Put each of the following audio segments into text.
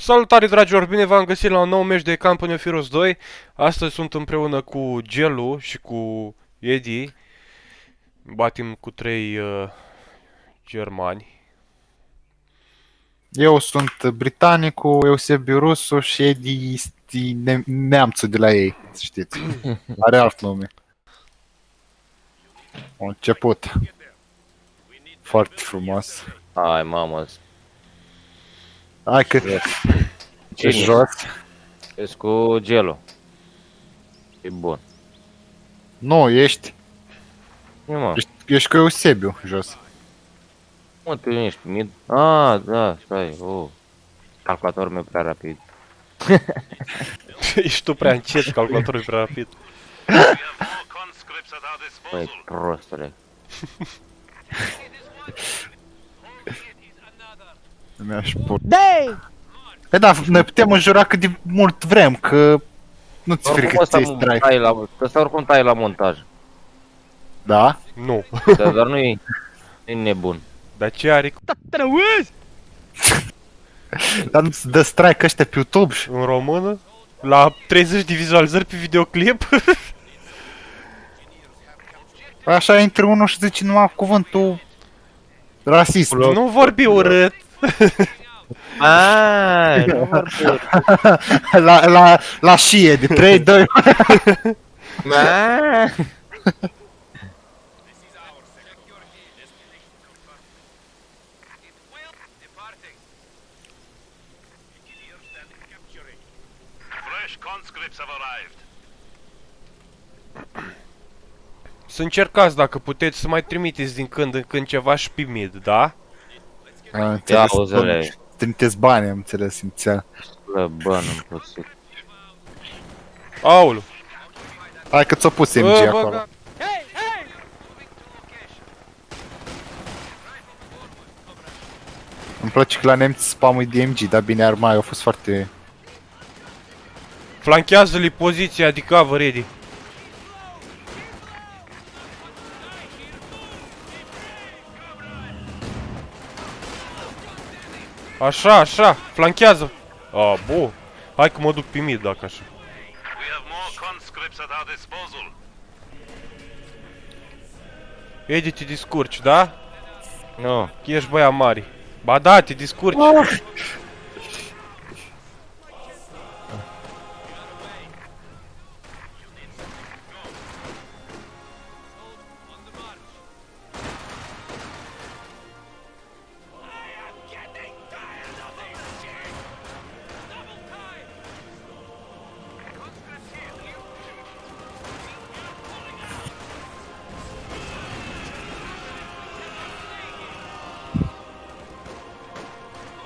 Salutare dragilor, bine v-am găsit la un nou meci de Company of Heroes 2. Astăzi sunt împreună cu Gelu și cu Eddie. Batim cu trei germani. Eu sunt britanicul, Eusebiu Rusu și Edi este neamțul de la ei, să știți. Are alt nume. A început. Foarte frumos. Hai, mamă, Hai că e cine? jos. Ești cu Gelo. E bun. Nu, ești Nu, mă. cu Eusebiu jos. Mă, tu ești pe mid. Ah, da, stai, calculatorul meu prea rapid. Ești tu prea încet, calculatorul e prea rapid. Băi, prostule. Mi-aș pur. Păi da, noi putem înjura cât de mult vrem, că nu ți frică să ți trai. Ăsta oricum tai la montaj. Da? Nu. Dar nu e nebun. Dar ce are Dar nu-ți dă strike ăștia pe YouTube? în română? La 30 de vizualizări pe videoclip? Așa intră unul și zice numai cuvântul rasist. Nu vorbi urât. Ai, nu vorbesc. La șie de 3, 2, Ai. Fresh conscripts have arrived. Să încercați dacă puteți să mai trimiteți din când în când ceva și pe mid, da? Ia auzele, Trimiteți bani, am înțeles, inițial. bă, nu-mi pot. Aulu. Hai că ți-o pus MG acolo. Îmi place că la nemți spamul de MG, dar bine armai, au fost foarte... Flanchează-li poziția de cover, Eddie. Așa, așa, flanchează. A, bu. Hai că mă duc pe mid dacă așa. We have more conscripts at our disposal. Eddie, te descurci, da? Nu. Că ești băia mare. Ba da, te descurci.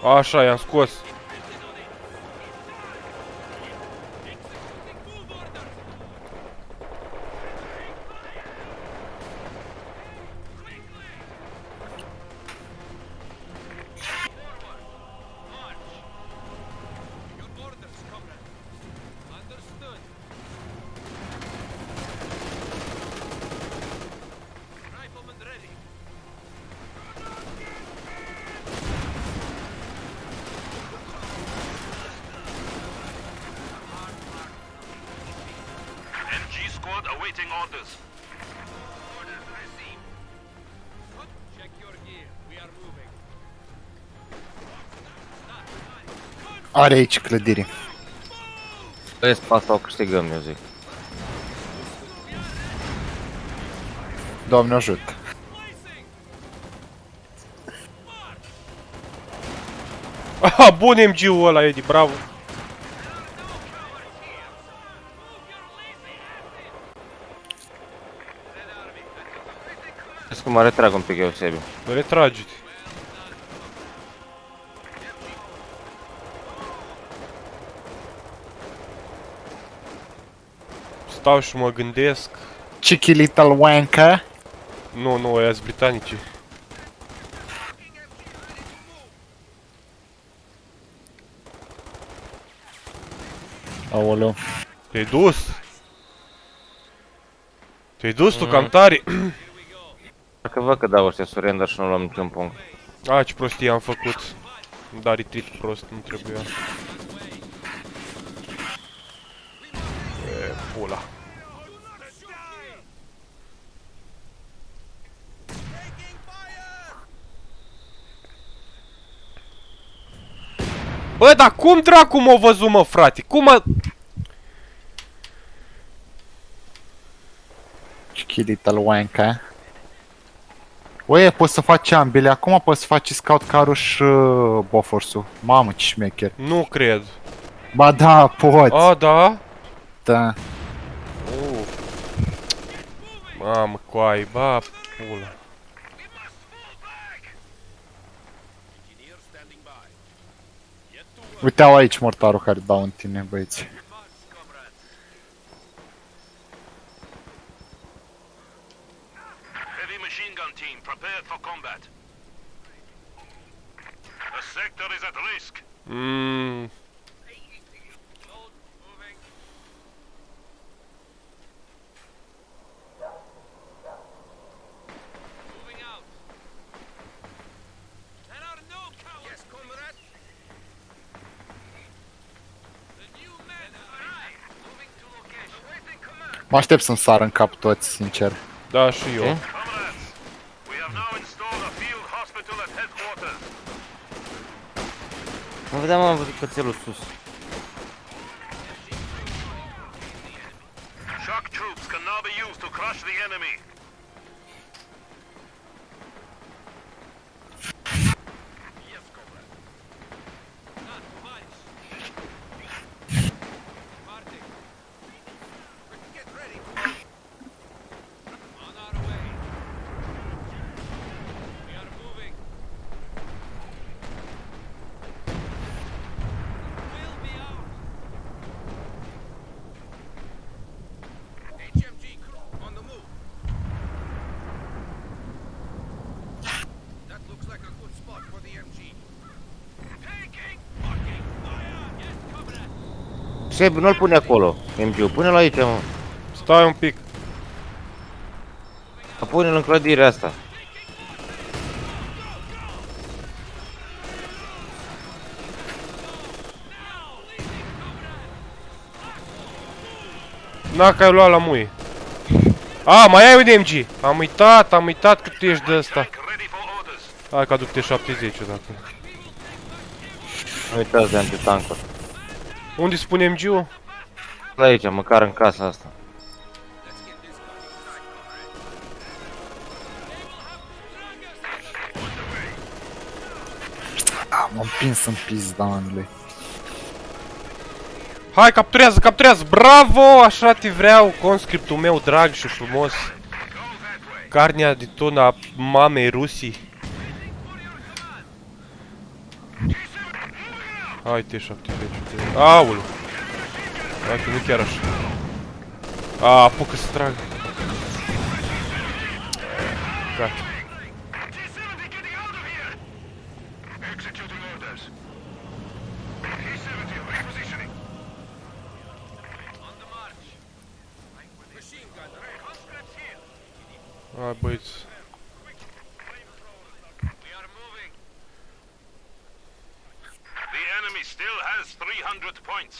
Așa, i-am scos. MG squad awaiting orders. Are aici clădire. Băi, asta o câștigăm, eu zic. Doamne ajută. Aha, bun MG-ul ăla, Eddie, bravo. Vezi că mă retrag un pic eu, Sebi. Retrage-te. Stau și mă gândesc. Cheeky little wanker. Nu, nu, ăia sunt britanici. Aoleu. Te-ai dus? Te-ai dus tu cam tare? Dacă văd că dau ăștia surrender și nu luăm niciun punct. A, ce prostie am făcut. Da, retreat prost, nu trebuia. E, pula. Bă, dar cum dracu m-a văzut, mă, frate? Cum mă... Cheeky little wanka. Oie, poți să faci ambele. Acum poți să faci scout car-ul și Bofors-ul. Mamă, ce șmecher. Nu cred. Ba da, poți. A, da? Da. Mamă, coai, ba, pula. Uite, au aici mortarul care dau în tine, băieți. Heavy machine gun team prepared for combat. The sector is at risk. Mmm... Mă aștept să-mi sară în cap toți, sincer. Da, și eu. Comrades, we have now installed a field hospital at headquarters. Mă vedeam, am văzut cățelul sus. Shock troops can now be used to crush the enemy. Seb, nu-l pune acolo, MG-ul, pune-l aici, mă. Stai un pic. Pune-l în clădirea asta. Na, că ai luat la muie. A, mai ai un MG. Am uitat că tu ești de ăsta. Tank ready for orders. Hai că aduc T-70 odată. Nu uitați de antitancuri. Unde spune MG-ul? Aici, măcar în casa asta. M-am împins în pizda, Andrei. Hai, capturează, capturează! Bravo! Așa te vreau, conscriptul meu drag și frumos. Carnea de ton a mamei Rusii. Hai, T-70. Aulu! Hai că nu chiar așa. A, apucă să trag. Gata. T-70 getting out of here. Executing orders. T-70 repositioning. On the march. Machine gun ready. Conscripts here. Hai, băieți. We are moving. The enemy still has 300 points.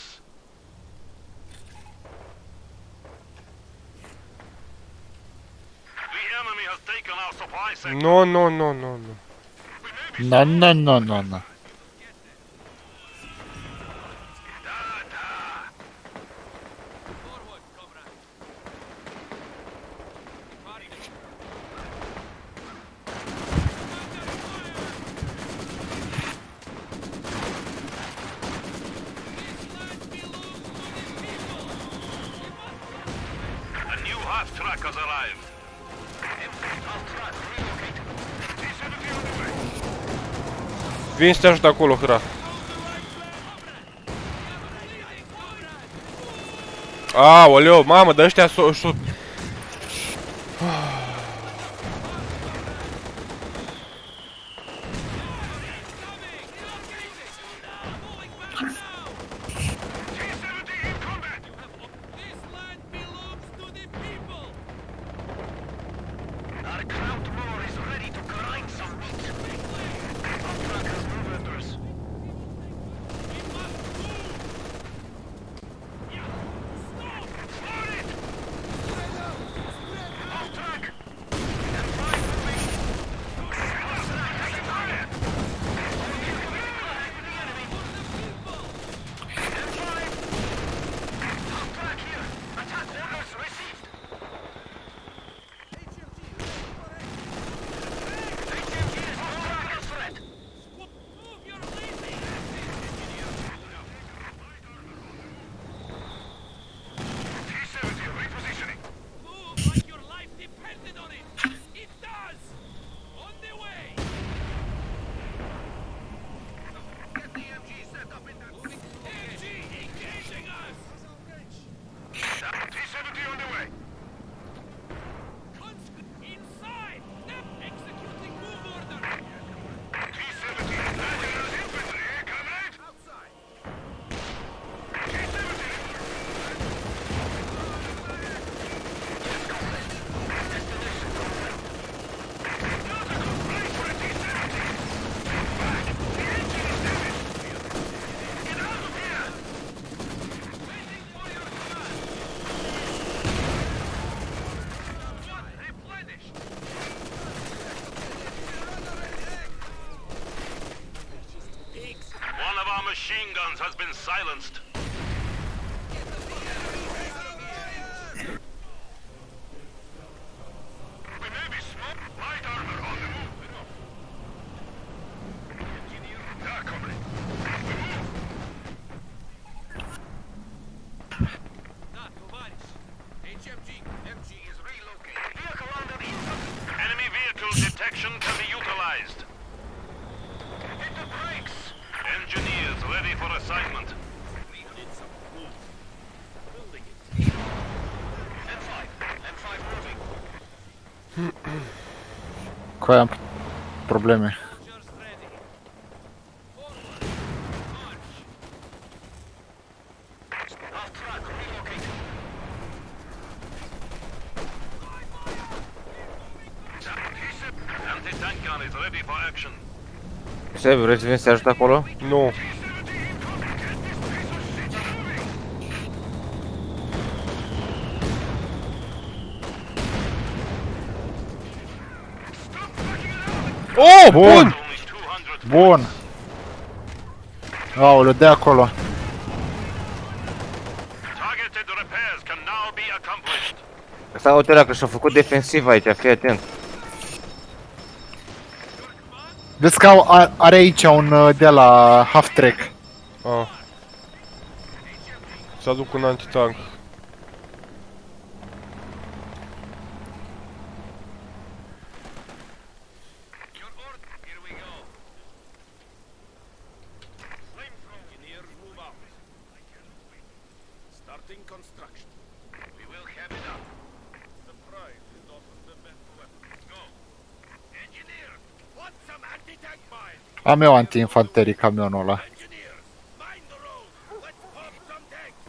The enemy has taken our supply sector. No, no, no, no, no. No, no, no, no, no. A new half-track has arrived. Half-track relocated. T-70 on the way. Vin să te ajut acolo, hra. Aoleu, mamă, dar ăștia s-o... T-70 in combat. Our Kraut Moor is ready to grind some meat. Half-track has moved orders. guns has been silenced. We may be smoked. Light armor on the move. Yeah, comrade. Enemy vehicle detection can be utilized. Hit the brakes! Engineers ready for assignment. M5 moving. Cu aia am probleme. Off track, relocate. Anti-tank gun is ready for action. Se vrei să vin să te ajut acolo? Nu. Oh, bun! Bun! Only 200. Bun! Aoleu, de acolo. Targeted repairs can now be accomplished. Asta uite la că și-a făcut defensiv aici, fii atent. Vezi că are aici un de la half-track. Ah. Să aduc un antitank. Here we go. Flamethrower. Engineers move out. Starting construction. We will have it up. The prize is often the best weapon. Go. Engineer, want some anti-tank mines? Am eu anti-infanterii camionul ăla. Engineers, mind the road. Let's pop some tanks.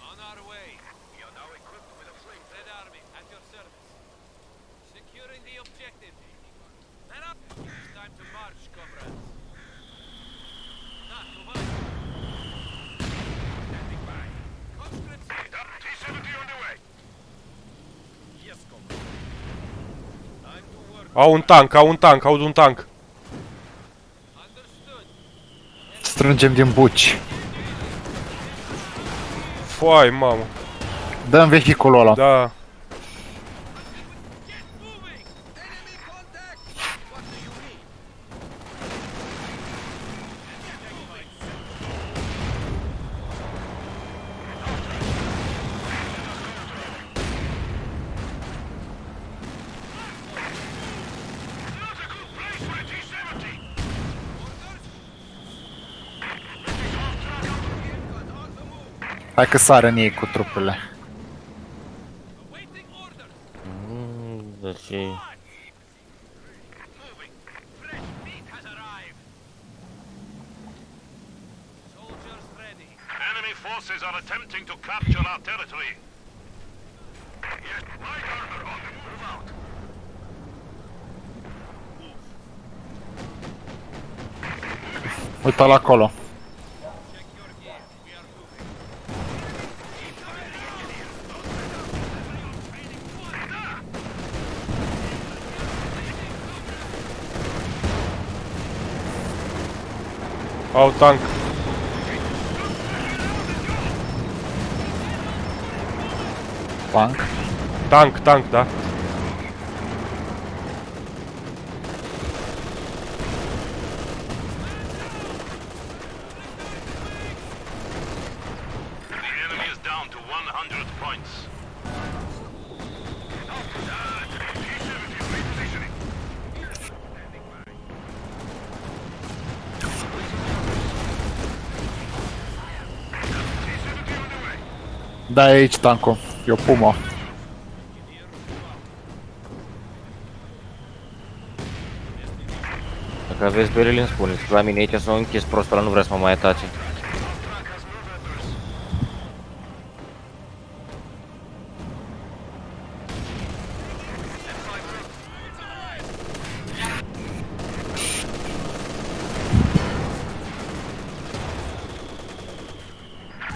On our way. We are now equipped with a flame. Red Army at your service. Securing the objective. Men up. It's time to march, comrades. Not too much. Standing by. Conscripts. T-70 on the way. Yes, comrade. Time to work. Au un tank, au un tank, aud un tank. Understood. Strângem din buci. Foai, mamă. Dăm vehiculul ăla. Da. Get moving. Enemy contact. What do you need? Not a good place for a T-70. Hai că sară în ei cu trupele. Awaiting orders. Deci... Moving. Fresh meat has arrived. Soldiers ready. Enemy forces are attempting to capture our territory. Yes, light armor on the move out. Uite-l acolo. Check your gear. We are moving. Au tank. Tank. Tank, tank, da. The enemy is down to 100 points. T-70 repositioning. T-70 on the way. Da, e aici tancul. E o Puma. Dacă aveți berele, îmi spuneți. La mine aici s-a închis prostul ăla, nu vrea să mă mai atace. Track has moved members.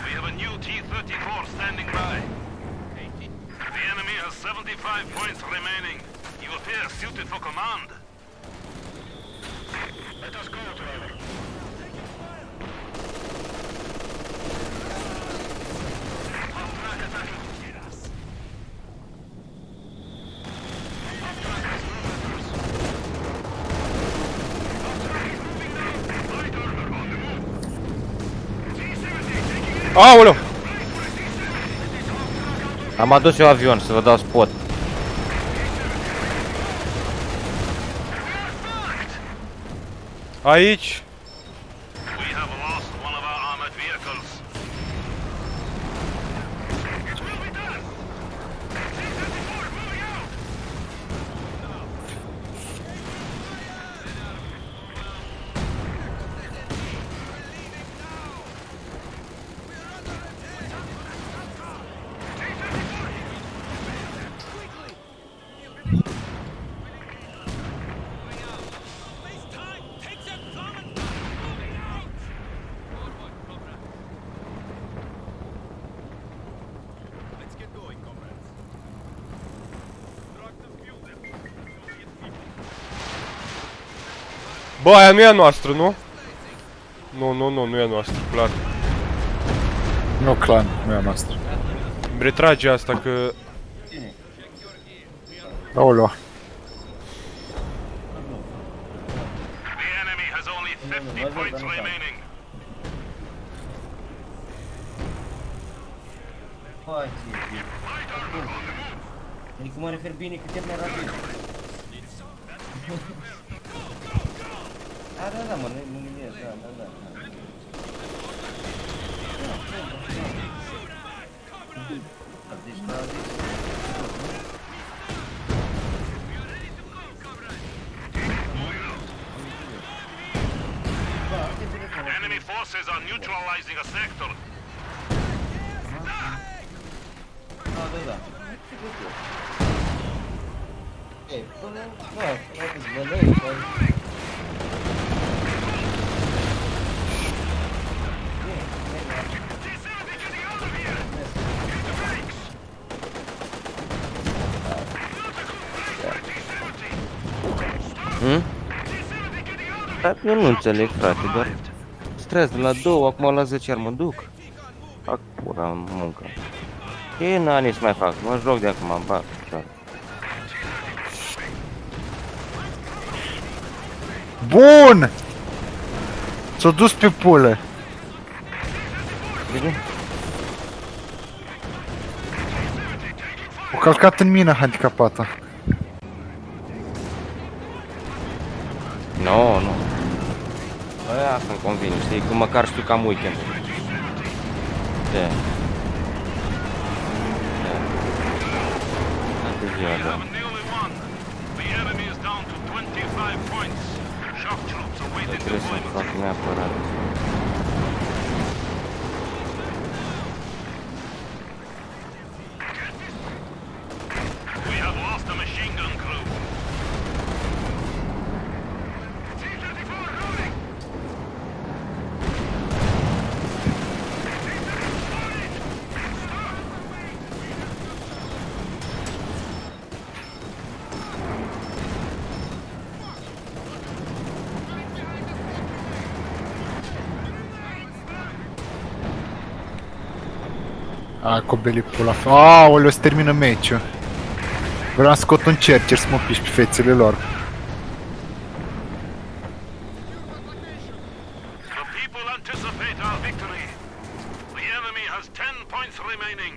We have a new T-34 standing by. The enemy has 75 points remaining. You appear suited for command. Let us go, driver. Aoleu! Am adus eu avion să vă dau spot. Aici! We have lost one of our armored vehicles. Let's get going, comrades. Destructive fuel depot. Bă, aia nu e a noastră, nu? Nu e a noastră, clar. Nu clan, nu e a noastră. Îmi retrage asta că... Aoleu. The enemy has only 50 points remaining. Adică mă refer bine că termen rapid. Da, mă, nu gândesc, da. Deci, Enemy forces are neutralizing a sector. Da. Ei, până, da, Dar eu nu înțeleg, frate, doar stres de la 2, acum la 10 iar mă duc. Fac pura muncă. Ce n-ani să mai fac? Mă joc de acum, îmi bag picioare. Bun! S-a dus pe pulă. Bine? O calcat în mină handicapata. Nu. Aia să-mi convine, știi, că măcar știu că am weekend. Ce? Toată ziua, da. Have nearly won. The enemy is down to 25 points. Shock troops awaiting Trebuie să deployment. fac neapărat. We have lost a machine gun crew. Ai, cobeli pula. Aoleu, se termină meciul. Vreau să scot un cercer să mă piși pe fețele lor. The people anticipate our victory. The enemy has 10 points remaining.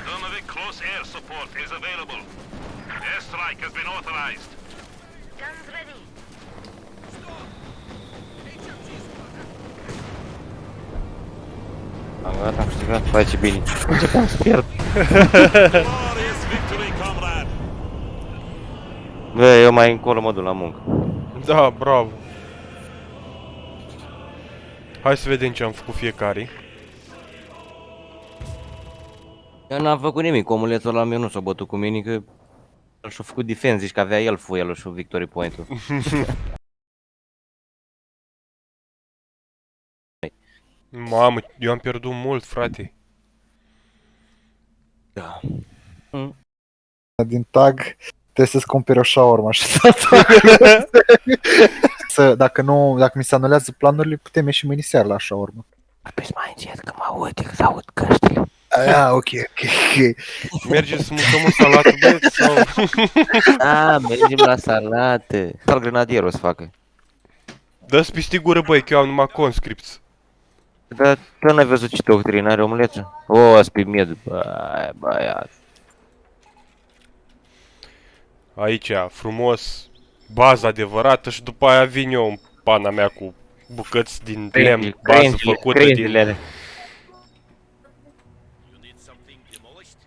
Sturmovik close air support is available. Airstrike has been authorized. Guns ready. Am gata, am câștigat, face bine. Începeam să pierd. Glorious victory, comrade. Bă, eu mai încolo mă duc la muncă. Da, bravo. Hai să vedem ce am făcut fiecare. Eu n-am făcut nimic, omulețul ăla meu nu s-a bătut cu mine, că el și-a făcut defense, zici că avea el fuelul și victory point-ul. Mamă, eu am pierdut mult, frate. Da. Din tag trebuie să-ți cumperi o shawarma și dacă mi se anulează planurile, putem ieși mâine seara la shawarma. Vorbești mai încet că mă aud, că s-aud căștile. Ok. Mergeți să mâncăm o salată, băieți, sau... Ah, mergem la salată. Sau grenadierul o să facă. Dă-ți pistigură, băi, că eu am numai conscripts. Dar tu n-ai văzut ce doctrină are omulețul? O, spimie, băiat. Aici, frumos, baza adevărată și după aia vin eu în pana mea cu bucăți din lemn, bază făcută din... Crengile. You need something demolished?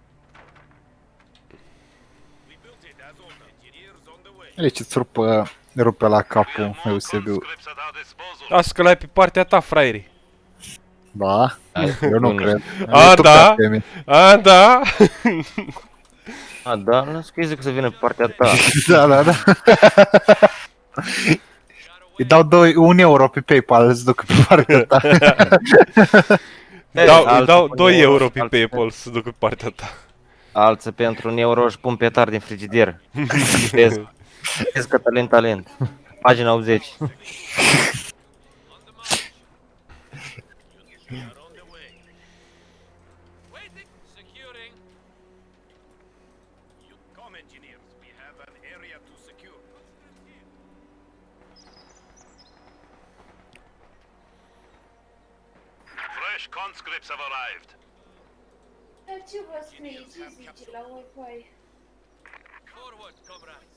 We built it as ordered. Engineers on the way. Deci îți rupe la capul Eusebiu. Lasă că l-ai pe partea ta, fraieri. Da? Eu nu cred. A, Tu da? pe mine. A, da? A, da? Las că îi zic să vină pe partea ta. Da, da, da. Îi dau 1 euro pe PayPal, îți duc pe partea ta. Îi dau 2 euro pe PayPal să duc pe partea ta. Alții pentru 1 euro își pun petar din frigider. Vezi că talent. Pagina 80. Waiting. Securing. You come, engineers. We have an area to secure. Fresh conscripts have arrived. Dar ce vă scrie? Ce zice la Wi-Fi? Forward, comrades.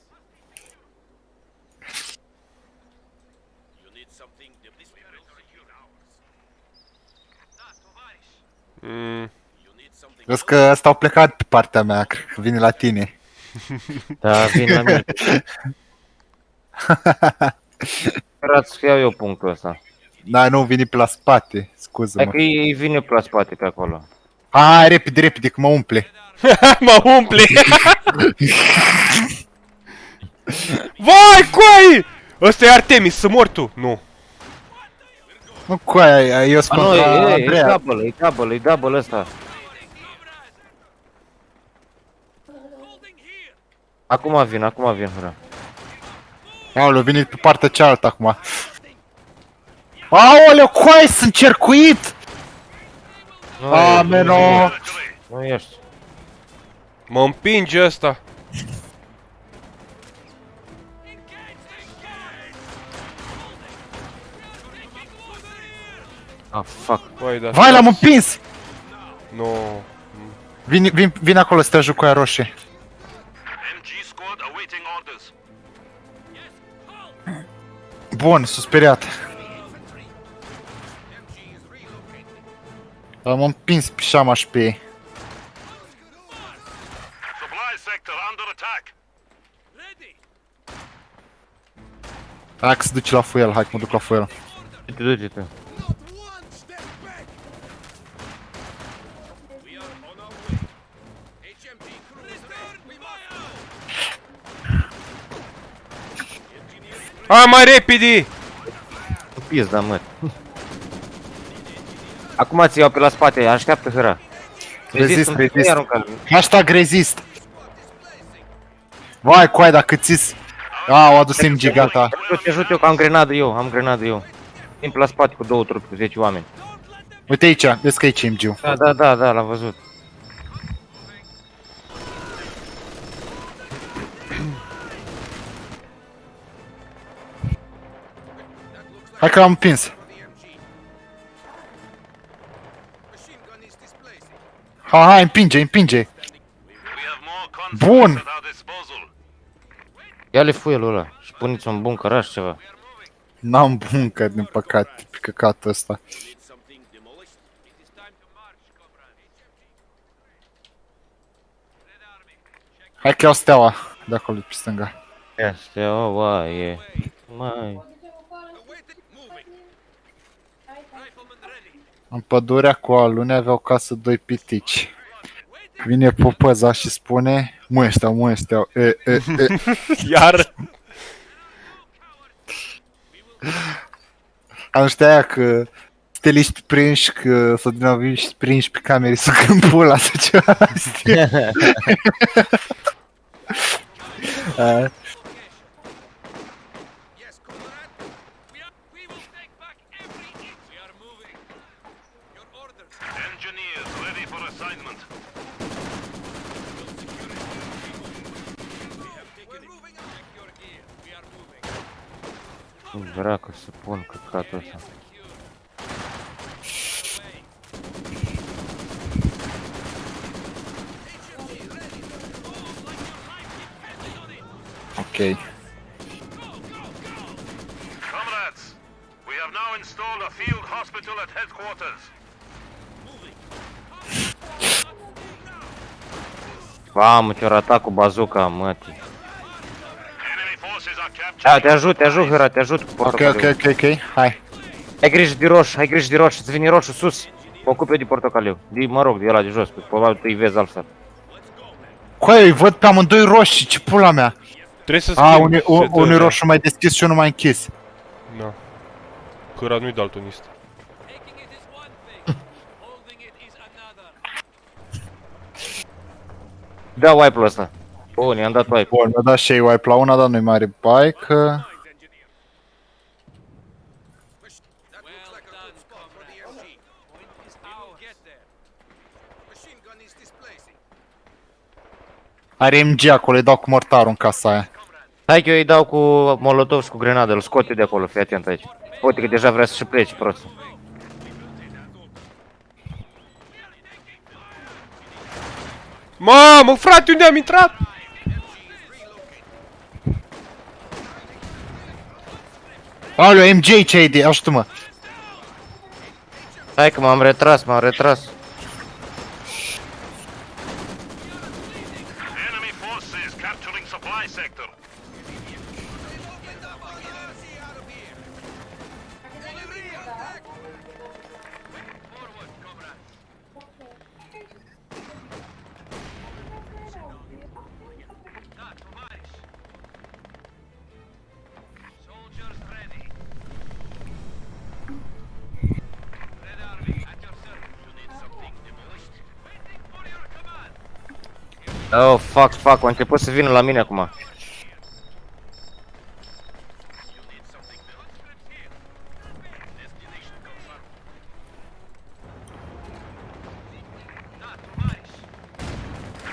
You need something secure ours. Da, tovariș. You need something. Vezi că ăsta au plecat pe partea mea, cred că vine la tine. Da, vin la mine. Sperați să iau eu punctul ăsta. Da, nu, vine pe la spate, Hai scuză-mă. că îi vine pe la spate pe acolo. Hai, repede, repede, că mă umple. Mă umple! Vai, coi! Ăsta e Artemis, să mor tu! Nu. Nu cu aia, eu A, sunt nu, contra e Andreea. double, e double ăsta. Acum vin, hură. Aoleu, vine pe partea cealaltă acum. Aoleu, coai, sunt cercuit! Ameno! Nu ești. Mă împinge ăsta. Ah, fuck. Vai, da. Vai, l-am împins! Nu. Vine acolo să te ajut cu aia roșie. MG squad awaiting orders. Bun, s-a speriat. Am împins pișama și pe ei. Supply sector under attack. Ready. Hai că se duce la fuel, hai că mă duc la fuel. Du-te tu. Not one step back. We are on our way. HMP cruiser. We fire. Hai mai repede! Pizda, mă. Acum ți iau pe la spate, așteaptă hâra. Rezist, îmi rezist. arunca. Hashtag rezist. Vai, coai, dacă ți-s... Au adus MG, gata. Te ajut eu că am grenadă eu. Vin pe la spate cu 2 trupe, cu 10 oameni. Uite aici, vezi că aici e MG-ul. Da, l-am văzut. Hai că l-am împins. Hai, împinge. We have more conscripts Bun. at our disposal. Ia-le fuelul ăla și puneți un bun căraș ceva. N-am buncă, din păcate, pe căcatul ăsta. Need something demolished. It is time to march, comrade. Red Army. Check. Hai că iau steaua de acolo, pe stânga. Ia steaua, e. Mai. Awaiting. Moving. Rifleman ready. În pădurea cu alune aveau casă 2 pitici. Vine popăza și spune, muesteau, Iar. Am știa aia că steliști prinși, că s-o din avion și prinși pe camere să câmpula sau ceva astea. Yes, comrade. We will take back every inch. We are moving. Your orders. Engineers ready for assignment. We have taken it. Check your gear. We are moving. Dracu să pun căcatul ăsta. Ok. Comrades, we have now installed a field hospital at headquarters. Mamă, ce-or atac cu bazuca, mătii. Enemy forces are Da, capturing. te ajut, Hera, te ajut cu Ok, portocaliu. ok, ok, ok. Hai. Ai grijă de roșu, ai grijă de roșu, îți vine roșu sus. Mă ocup eu de portocaliu. Mă rog, de ăla de jos, probabil tu îi vezi altfel. Coi, îi văd pe amândoi roșii, ce pula mea. Trebuie să A, schimbi unul setările. roșu mai deschis și unul mai închis. Da. Căra nu-i daltonist. Taking it is one thing, holding it is another. Da wipe-ul ăsta. Bun, i-am dat wipe. Bun, mi-a dat și ei wipe la una, dar nu-i mare bike. Well done, comrade. Point is ours. Get there. Machine gun is displacing. Are MG acolo, îi dau cu mortarul în casa aia. Hai că eu îi dau cu molotov și cu grenadă, îl scot eu de acolo, fii atent aici. Uite că deja vrea să-și plece, prost. Mamă, frate, unde am intrat? Aoleu, MJ, ce ai de? Ajută-mă. Hai că m-am retras, Enemy forces capturing supply sector. Soldiers ready. Red Army at your service. You need something demolished? Waiting for your command. Oh, fuck, a început să vină la mine acum.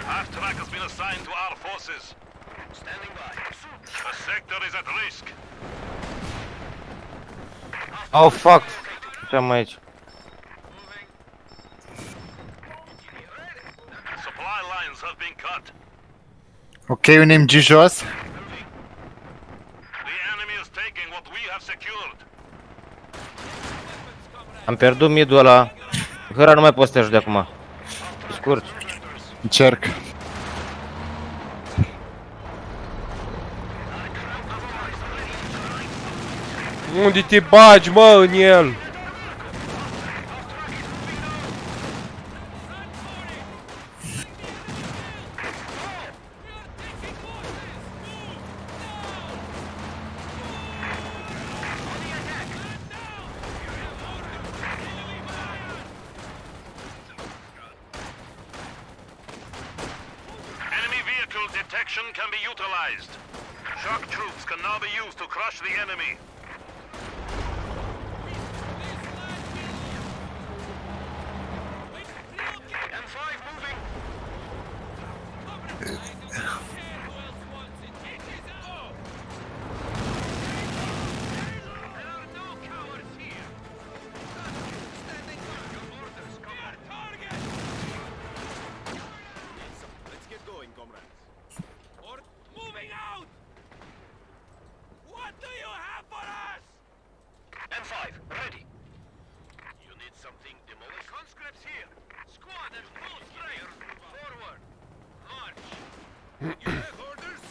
Half track has been assigned to our forces. Standing by. The sector is at risk. Oh, fuck. Ce am aici? Supply lines have been cut. Ok, un MG jos. The enemy is taking what we have secured. Am pierdut midul ăla. Hăra, nu mai poți să te ajut de acum. Scurt. Încerc. Unde te bagi, mă, în el? Enemy vehicle detection can be utilized. Shock troops can now be used to crush the enemy. M5 moving. There are no cowards here. Standing by. Your orders, comrade. Target! Let's get going, comrades. Or moving out! What do you have for us? M5 ready. You need something demolished. Conscripts here. Squad at full strength. Forward. March. You have orders?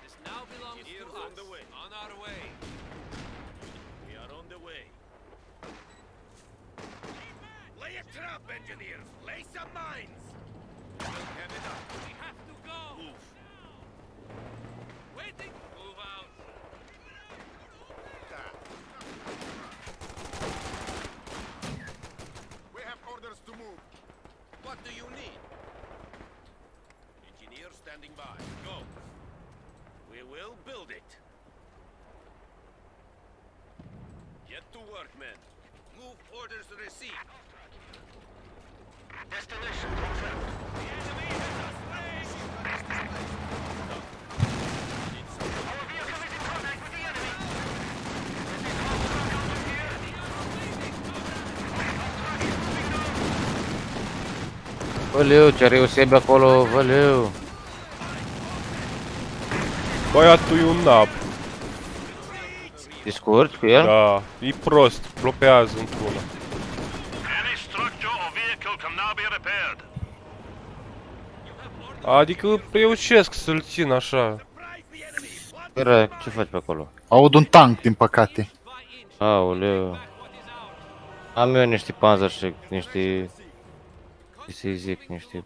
This now belongs to us. On our way. We are on the way. Lay a trap, engineers. Lay some mines. We'll have it up. We have to go. Move. Waiting. Move out. We have orders to move. What do you need? Engineer standing by. Go. We will build it. Get to work, men. Move orders received. Destination confirmed. The enemy has us raised. Our vehicle is in contact. Văleu, ce are Eusebi acolo, văleu. Băiatul e un nab. Discurgi cu el? Da, e prost, plopează într-una. Any structure or vehicle can now be repaired. Adică reușesc să-l țin așa. Era, ce faci pe acolo? Aud un tank, din păcate. Aoleu. Am eu niște panzer și niște... Ce să-i zic, niște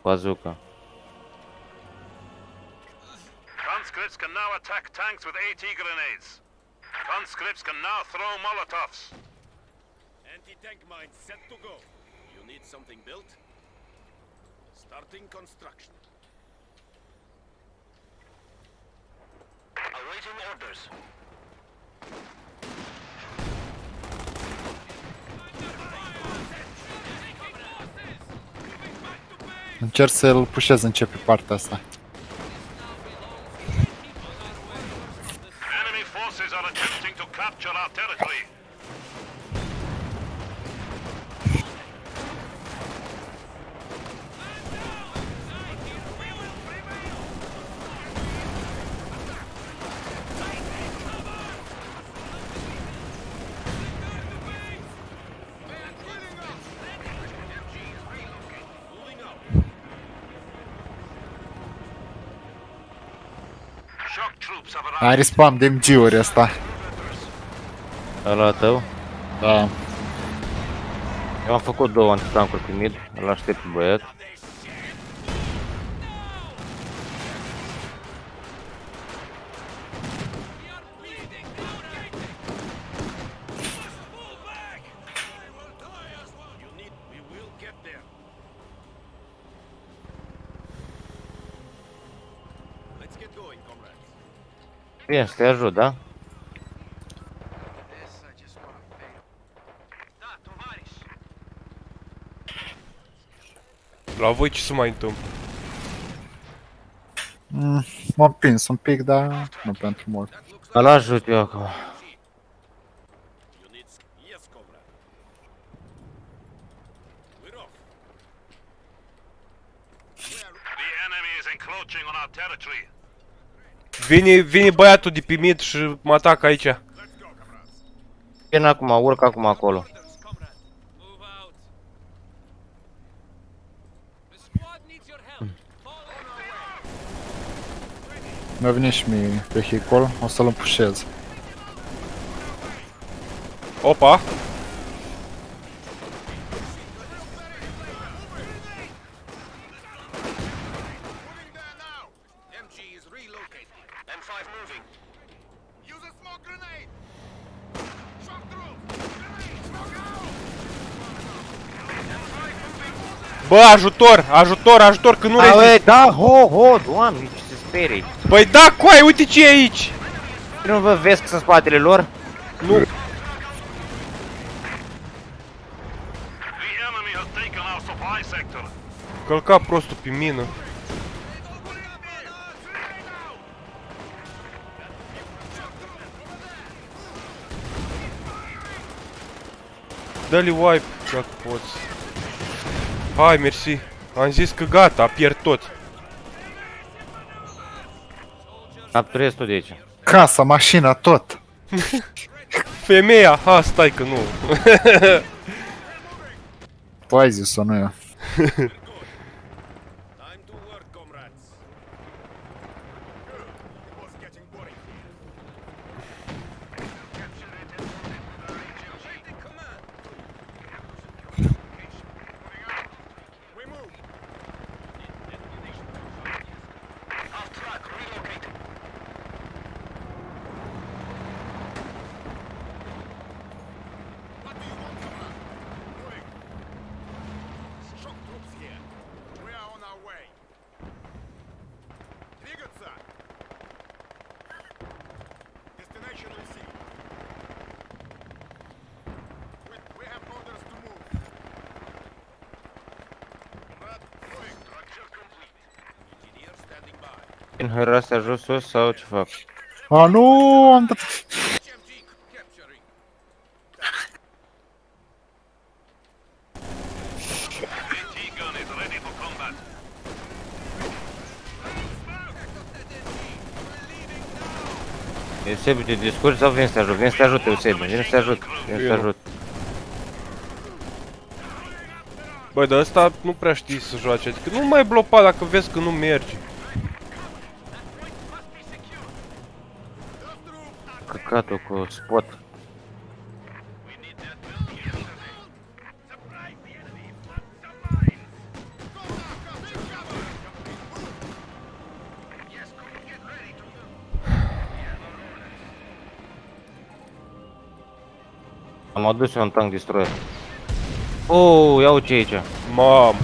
bazooka. Conscripts can now attack tanks with AT grenades. Conscripts can now throw Molotovs. Anti-tank mines set to go. You need something built? Starting construction. Awaiting orders. Încerc să-l pușez încet pe partea asta. Enemy forces are attempting to capture our territory. Shock troops have arrived. Are spam de MG-uri asta. Ăla tău? Da. Eu am făcut 2 antitancuri pe mid, îl aștept pe băiat. We will get there. Let's get going, comrades. Bine, să te ajut, da? Da, tovariș. La voi ce se mai întâmplă? M-am prins un pic, dar nu pentru mult. Îl ajut eu acum. You need... Yes, comrade. We're off. The enemy is encroaching on our territory. Vine băiatul de pe mid și mă atacă aici. Vin acum, urc acum acolo. Orders, comrade. Move out. The squad needs your help. Fall on our way. Mi-a venit și mie vehicul, o să-l împușez. Opa! Moving there now. MG is relocated. M5 moving. Use a smoke grenade. Shock troops. Grenade. Smoke out. Bă, ajutor! Ajutor, ajutor, că nu rezist! Aue, da, ho, doamne, ce se sperii. Băi da, coai, uite ce e aici! Nu vă vezi că sunt spatele lor? Nu, The enemy has taken our supply sector. călca prostul pe mină. Dă-li wipe, dacă poți. Hai, mersi. Am zis că gata, pierd tot. Capturez tot de aici. Casa, mașina, tot. Femeia, ha, stai că nu. Tu ai zis-o, nu eu. Time to work, comrades. It was getting boring. We move. Off track, relocating. What do you want, comrade? Moving. Shock troops here. We are on our way. Двигаться. Destination received. We have orders to move. Comrade, moving. Structure complete. Engineer standing by. În hără astea jos sus sau ce fac? A, nu, am dat... HMG capturing. AT gun is ready for Eusebiu, te descurci sau vin să te ajut? Vin să te ajut, Eusebiu, vin să te ajut, vin să te ajut. Băi, dar ăsta nu prea știi să joace, adică nu mai blopa dacă vezi că nu merge. Căcatul cu spot. Am adus eu un tank destroyer. Oh, ia uite aici. Mamă.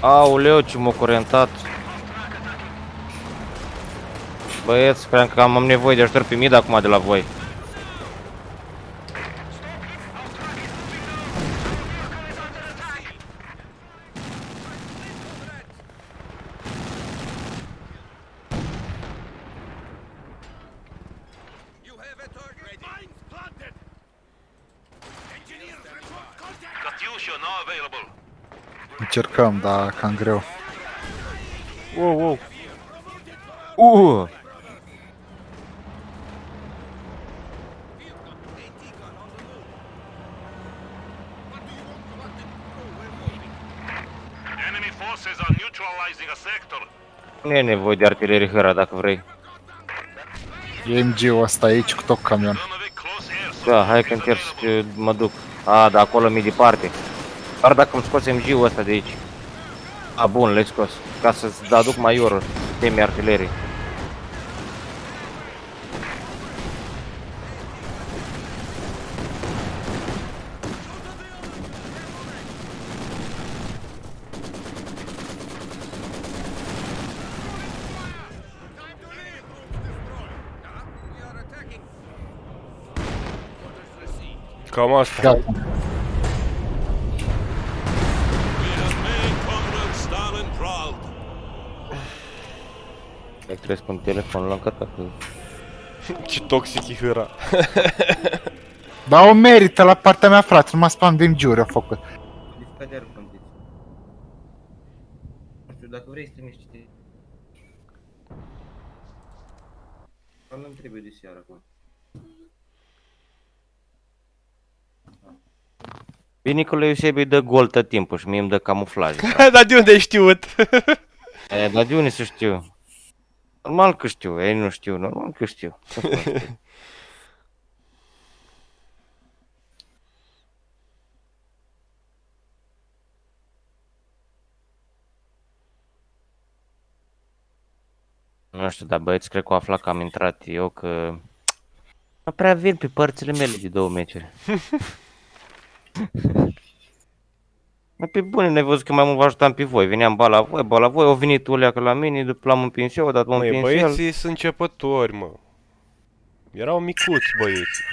Aoleu, ce m-a curentat. Băieți, cream că am nevoie de ajutor pe mid acum de la voi. You have a target. Mines planted. Engineers report contact. Katyusha now available. Încercăm, dar cam greu. Wow, wow. Enemy forces are neutralizing a sector. Nu e nevoie de artilerie hăra dacă vrei. E MG-ul ăsta aici cu tot camion. Donovic close air Da, hai că încerc să mă duc. A, da, acolo mi departe. Doar dacă îmi scoți MG-ul ăsta de aici. A, bun, l-ai scos. Ca să-ți aduc maiorul temi artilerii. Time to leave. Rooms destroyed. We are attacking. Orders received. Cam asta. Gata. We have made Comrade Stalin proud. Ai crezi pe un telefon l-am cătat. Ce toxic e hâra. Dar o merită la partea mea, frate, numai spam de MG-uri au făcut. Discăderea condiții. Nu știu, dacă vrei să te miști citi. Nu-mi trebuie de seară acum. Vinicul Eusebiu îi dă gol tot timpul și mie îmi dă camuflaj. Dar de unde ai știut? E, dar de unde să știu? Normal că știu, ei nu știu, normal că știu. Ce să știu? Nu știu, dar băieți, cred că au aflat că am intrat eu, că nu prea vin pe părțile mele de 2 meciuri. Mă, pe bune, n-ai văzut că mai mult vă ajutam pe voi, veneam ba la voi, au venit uleacă la mine, după l-am împins eu, o dat m-am Măi, împins el. băieții sunt începători, mă. Erau micuți băieții.